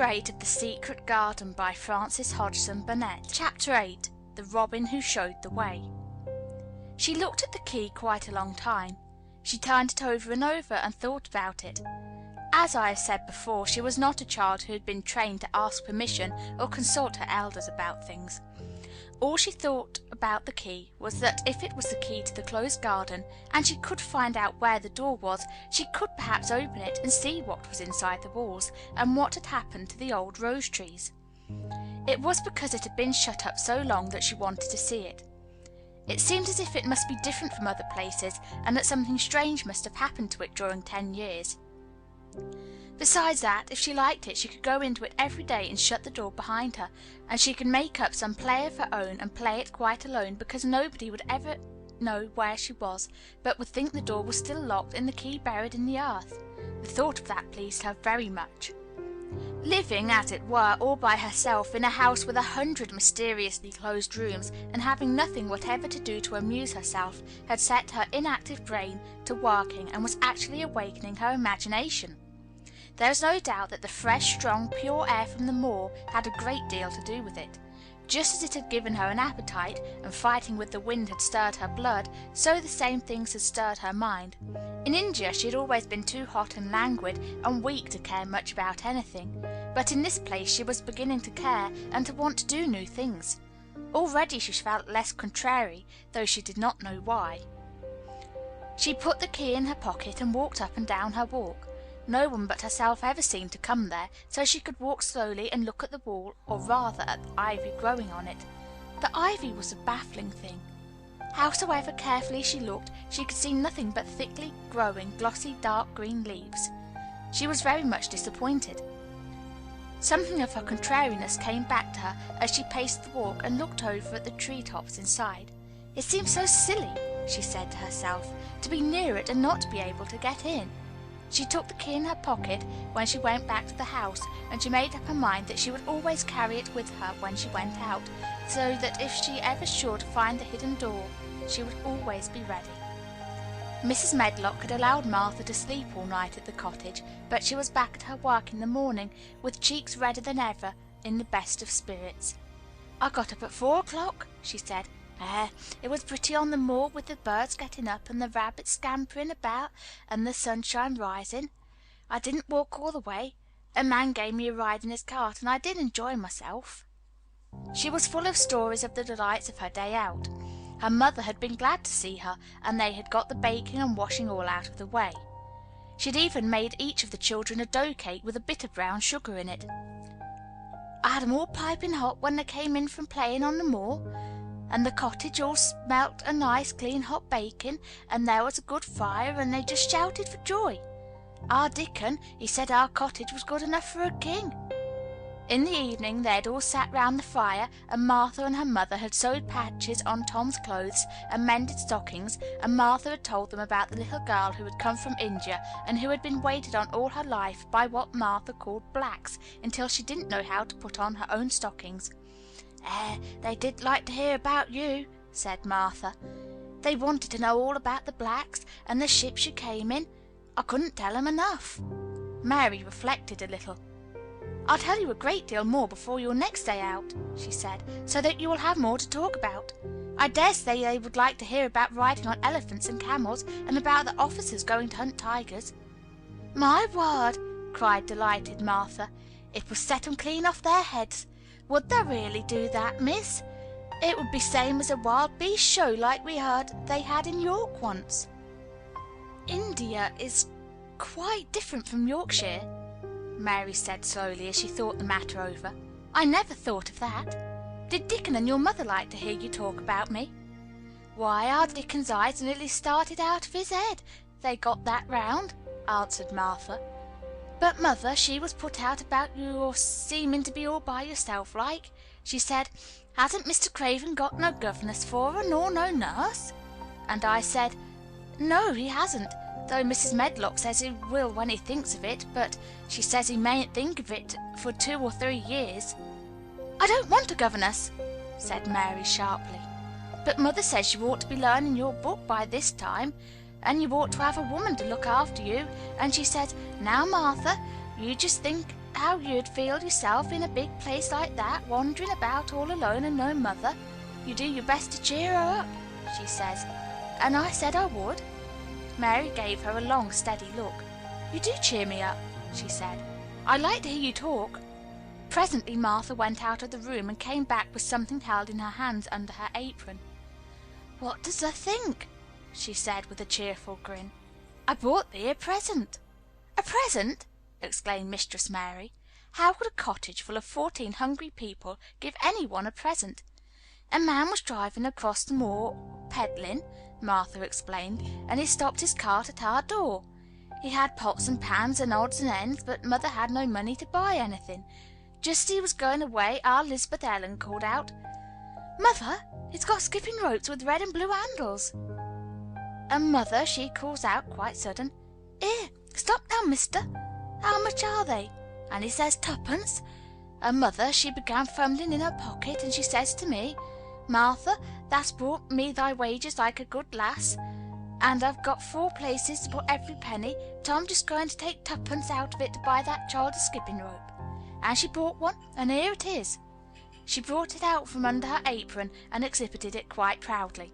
Chapter 8 of The Secret Garden by Frances Hodgson Burnett. Chapter 8 The Robin Who Showed the Way. She looked at the key quite a long time. She turned it over and over and thought about it. As I have said before, she was not a child who had been trained to ask permission or consult her elders about things. All she thought about the key was that if it was the key to the closed garden, and she could find out where the door was, she could perhaps open it and see what was inside the walls, and what had happened to the old rose trees. It was because it had been shut up so long that she wanted to see it. It seemed as if it must be different from other places, and that something strange must have happened to it during 10 years. Besides that, if she liked it, she could go into it every day and shut the door behind her, and she could make up some play of her own and play it quite alone, because nobody would ever know where she was, but would think the door was still locked and the key buried in the earth. The thought of that pleased her very much. Living, as it were, all by herself in a house with 100 mysteriously closed rooms, and having nothing whatever to do to amuse herself, had set her inactive brain to working and was actually awakening her imagination. There was no doubt that the fresh, strong, pure air from the moor had a great deal to do with it. Just as it had given her an appetite, and fighting with the wind had stirred her blood, so the same things had stirred her mind. In India she had always been too hot and languid and weak to care much about anything, but in this place she was beginning to care and to want to do new things. Already she felt less contrary, though she did not know why. She put the key in her pocket and walked up and down her walk. No one but herself ever seemed to come there, so she could walk slowly and look at the wall, or rather at the ivy growing on it. The ivy was a baffling thing. Howsoever carefully she looked, she could see nothing but thickly growing, glossy, dark green leaves. She was very much disappointed. Something of her contrariness came back to her as she paced the walk and looked over at the tree-tops inside. It seemed so silly, she said to herself, to be near it and not to be able to get in. She took the key in her pocket when she went back to the house, and she made up her mind that she would always carry it with her when she went out, so that if she ever should find the hidden door, she would always be ready. Mrs. Medlock had allowed Martha to sleep all night at the cottage, but she was back at her work in the morning, with cheeks redder than ever, in the best of spirits. "I got up at 4 o'clock," she said. It was pretty on the moor, with the birds getting up and the rabbits scampering about and the sunshine rising. I didn't walk all the way. A man gave me a ride in his cart, and I did enjoy myself." She was full of stories of the delights of her day out. Her mother had been glad to see her, and they had got the baking and washing all out of the way. She had even made each of the children a dough cake with a bit of brown sugar in it. "I had 'em all piping hot when they came in from playing on the moor, and the cottage all smelt a nice clean hot bacon, and there was a good fire, and they just shouted for joy. Our Dickon, he said our cottage was good enough for a king." In the evening they had all sat round the fire, and Martha and her mother had sewed patches on Tom's clothes and mended stockings, and Martha had told them about the little girl who had come from India, and who had been waited on all her life by what Martha called blacks, until she didn't know how to put on her own stockings. They did like to hear about you," said Martha. "They wanted to know all about the blacks, and the ships you came in. I couldn't tell 'em enough." Mary reflected a little. "I'll tell you a great deal more before your next day out," she said, "so that you will have more to talk about. I dare say they would like to hear about riding on elephants and camels, and about the officers going to hunt tigers." "My word!" cried delighted Martha. "It will set 'em clean off their heads. Would they really do that, miss? It would be same as a wild beast show like we heard they had in York once." "India is quite different from Yorkshire," Mary said slowly as she thought the matter over. "I never thought of that. Did Dickon and your mother like to hear you talk about me?" "Why, our Dickon's eyes nearly started out of his head, they got that round," answered Martha. "But mother, she was put out about your seeming to be all by yourself like. She said, 'Hasn't Mr. Craven got no governess for her, nor no nurse?' And I said, 'No, he hasn't, though Mrs. Medlock says he will when he thinks of it, but she says he mayn't think of it for 2 or 3 years.' 'I don't want a governess,' said Mary sharply. 'But mother says you ought to be learning your book by this time, and you ought to have a woman to look after you, and she says, "Now, Martha, you just think how you'd feel yourself in a big place like that, wandering about all alone and no mother. You do your best to cheer her up," she says. And I said I would. Mary gave her a long, steady look. "You do cheer me up," she said. "I like to hear you talk." Presently Martha went out of the room and came back with something held in her hands under her apron. "What does thee think?" she said with a cheerful grin. "I brought thee a present." "A present!" exclaimed Mistress Mary. How could a cottage full of 14 hungry people give any one a present? "A man was driving across the moor peddling," Martha explained, "and he stopped his cart at our door. He had pots and pans and odds and ends, but Mother had no money to buy anything. Just as he was going away, our Lisbeth Ellen called out, 'Mother, he's got skipping ropes with red and blue handles.' And Mother, she calls out quite sudden, 'Here, stop now, mister. How much are they?' And he says 'Tuppence.' And Mother, she began fumbling in her pocket, and she says to me, 'Martha, thou'st brought me thy wages like a good lass, and I've got 4 places to put every penny, but I'm just going to take 2pence out of it to buy that child a skipping rope.' And she bought one, and here it is." She brought it out from under her apron and exhibited it quite proudly.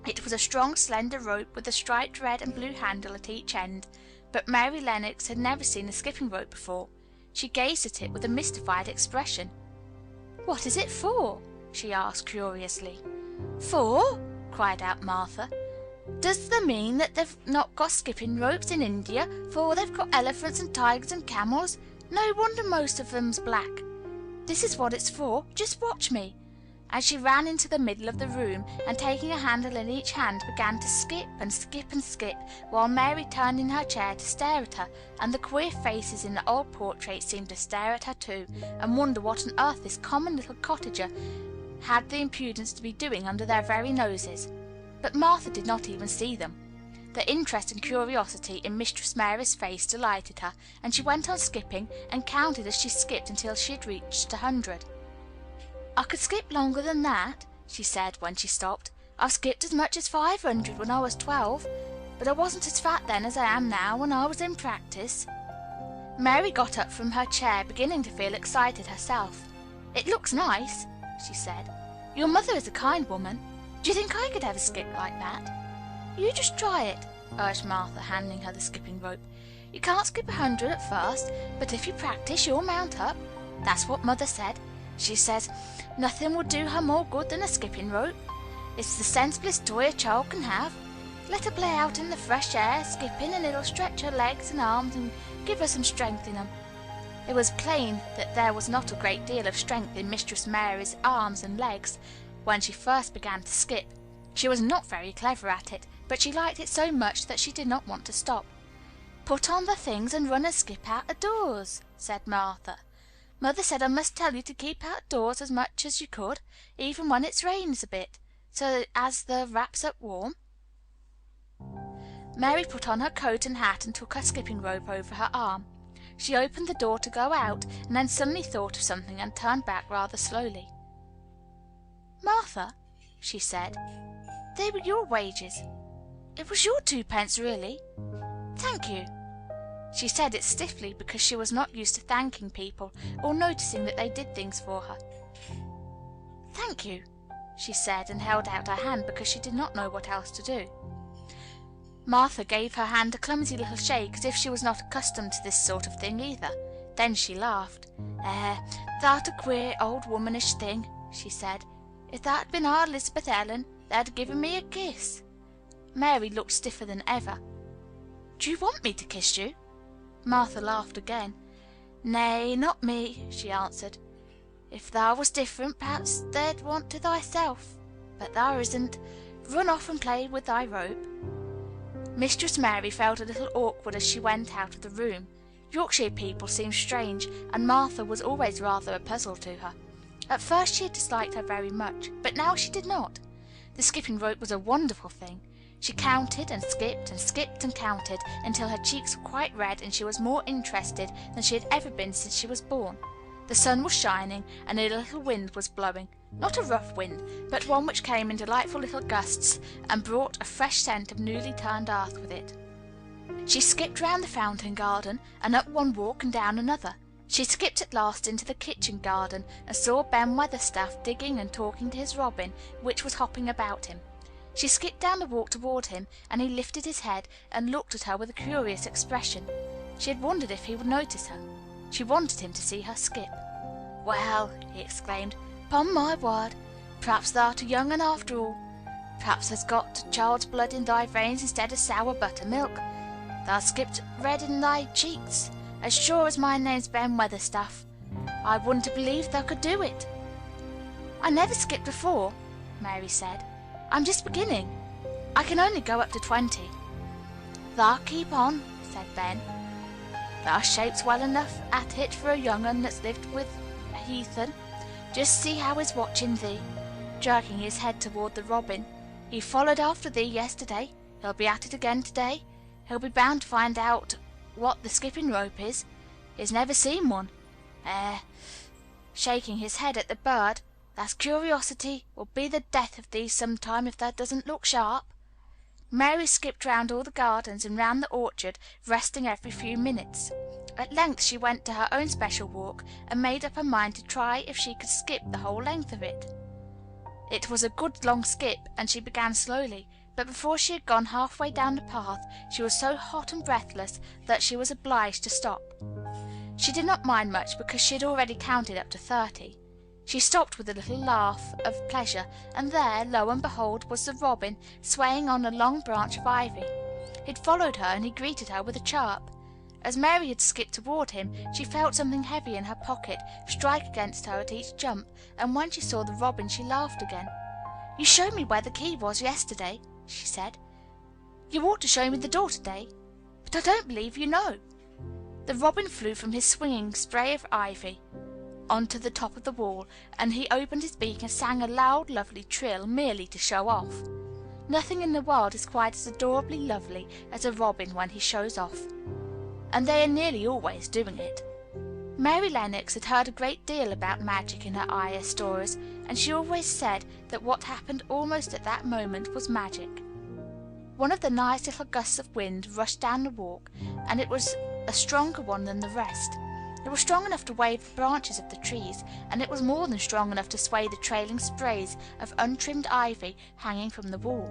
It was a strong, slender rope with a striped red and blue handle at each end, but Mary Lennox had never seen a skipping rope before. She gazed at it with a mystified expression. "What is it for?" she asked curiously. "For?" cried out Martha. "Does that mean that they've not got skipping ropes in India, for they've got elephants and tigers and camels? No wonder most of them's black. This is what it's for. Just watch me." And she ran into the middle of the room, and taking a handle in each hand, began to skip and skip and skip, while Mary turned in her chair to stare at her, and the queer faces in the old portrait seemed to stare at her too, and wonder what on earth this common little cottager had the impudence to be doing under their very noses. But Martha did not even see them. The interest and curiosity in Mistress Mary's face delighted her, and she went on skipping, and counted as she skipped until she had reached 100. "I could skip longer than that," she said when she stopped. "I've skipped as much as 500 when I was 12, but I wasn't as fat then as I am now when I was in practice." Mary got up from her chair, beginning to feel excited herself. "It looks nice," she said. "Your mother is a kind woman. Do you think I could ever skip like that?" "You just try it," urged Martha, handing her the skipping rope. "You can't skip 100 at first, but if you practice you'll mount up. That's what Mother said. She says nothing will do her more good than a skipping rope. It's the sensiblest toy a child can have. Let her play out in the fresh air, skipping, and it'll stretch her legs and arms and give her some strength in 'em." It was plain that there was not a great deal of strength in Mistress Mary's arms and legs when she first began to skip. She was not very clever at it, but she liked it so much that she did not want to stop. "Put on the things and run and skip out of doors," said Martha. "Mother said I must tell you to keep out doors as much as you could, even when it rains a bit, so as the wraps up warm." Mary put on her coat and hat and took her skipping rope over her arm. She opened the door to go out, and then suddenly thought of something and turned back rather slowly. "Martha," she said, "they were your wages. It was your 2pence, really. Thank you." She said it stiffly because she was not used to thanking people or noticing that they did things for her. "Thank you," she said, and held out her hand because she did not know what else to do. Martha gave her hand a clumsy little shake, as if she was not accustomed to this sort of thing either. Then she laughed. Thou'rt a queer old womanish thing," she said. "If that had been our Lisbeth Ellen, they'd have given me a kiss." Mary looked stiffer than ever. "Do you want me to kiss you?" Martha laughed again. "Nay, not me," she answered. "If thou was different, perhaps thou'd want to thyself. But thou isn't. Run off and play with thy rope." Mistress Mary felt a little awkward as she went out of the room. Yorkshire people seemed strange, and Martha was always rather a puzzle to her. At first she had disliked her very much, but now she did not. The skipping rope was a wonderful thing. She counted and skipped and skipped and counted until her cheeks were quite red, and she was more interested than she had ever been since she was born. The sun was shining, and a little wind was blowing, not a rough wind, but one which came in delightful little gusts and brought a fresh scent of newly turned earth with it. She skipped round the fountain garden, and up one walk and down another. She skipped at last into the kitchen garden and saw Ben Weatherstaff digging and talking to his robin, which was hopping about him. She skipped down the walk toward him, and he lifted his head and looked at her with a curious expression. She had wondered if he would notice her. She wanted him to see her skip. "Well," he exclaimed, "'pon my word, perhaps thou'rt a young un after all. Perhaps thou'st got child's blood in thy veins instead of sour buttermilk. Thou skipped red in thy cheeks, as sure as my name's Ben Weatherstaff. I wouldn't have believed thou could do it." "I never skipped before," Mary said. "I'm just beginning. I can only go up to 20. "Thou keep on," said Ben. "Thou shapes well enough at it for a young un that's lived with a heathen. Just see how he's watching thee," jerking his head toward the robin. "He followed after thee yesterday. He'll be at it again today. He'll be bound to find out what the skipping rope is. He's never seen one. Shaking his head at the bird, "that's curiosity will be the death of thee sometime if thou doesn't look sharp." Mary skipped round all the gardens and round the orchard, resting every few minutes. At length she went to her own special walk, and made up her mind to try if she could skip the whole length of it. It was a good long skip, and she began slowly, but before she had gone halfway down the path she was so hot and breathless that she was obliged to stop. She did not mind much, because she had already counted up to 30. She stopped with a little laugh of pleasure, and there, lo and behold, was the robin swaying on a long branch of ivy. He had followed her, and he greeted her with a chirp. As Mary had skipped toward him, she felt something heavy in her pocket strike against her at each jump, and when she saw the robin she laughed again. "You showed me where the key was yesterday," she said. "You ought to show me the door today, but I don't believe you know." The robin flew from his swinging spray of ivy onto the top of the wall, and he opened his beak and sang a loud, lovely trill merely to show off. Nothing in the world is quite as adorably lovely as a robin when he shows off, and they are nearly always doing it. Mary Lennox had heard a great deal about magic in her Ayah stories, and she always said that what happened almost at that moment was magic. One of the nice little gusts of wind rushed down the walk, and it was a stronger one than the rest. It was strong enough to wave the branches of the trees, and it was more than strong enough to sway the trailing sprays of untrimmed ivy hanging from the wall.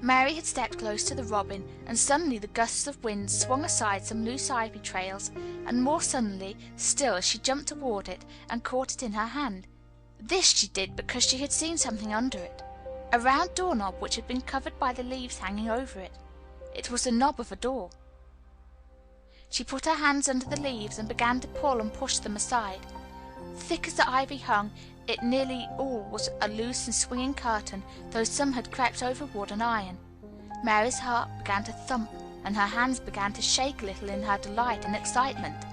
Mary had stepped close to the robin, and suddenly the gusts of wind swung aside some loose ivy trails, and more suddenly still she jumped toward it and caught it in her hand. This she did because she had seen something under it, a round doorknob which had been covered by the leaves hanging over it. It was the knob of a door. She put her hands under the leaves and began to pull and push them aside. Thick as the ivy hung, it nearly all was a loose and swinging curtain, though some had crept over wood and iron. Mary's heart began to thump, and her hands began to shake a little in her delight and excitement.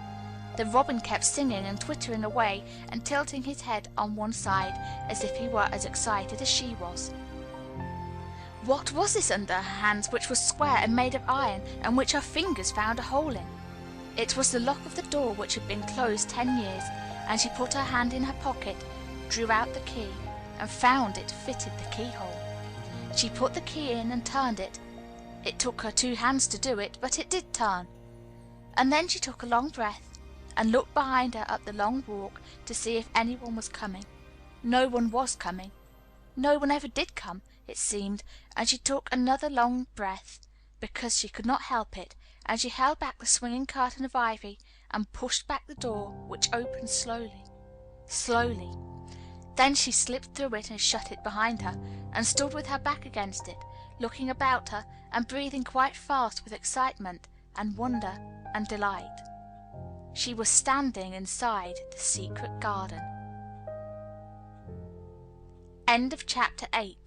The robin kept singing and twittering away and tilting his head on one side, as if he were as excited as she was. What was this under her hands, which was square and made of iron, and which her fingers found a hole in? It was the lock of the door, which had been closed 10 years, and she put her hand in her pocket, drew out the key, and found it fitted the keyhole. She put the key in and turned it. It took her 2 hands to do it, but it did turn. And then she took a long breath, and looked behind her up the long walk to see if anyone was coming. No one was coming. No one ever did come, it seemed, and she took another long breath, because she could not help it, and she held back the swinging curtain of ivy and pushed back the door, which opened slowly, slowly. Then she slipped through it and shut it behind her, and stood with her back against it, looking about her and breathing quite fast with excitement and wonder and delight. She was standing inside the secret garden. End of chapter 8.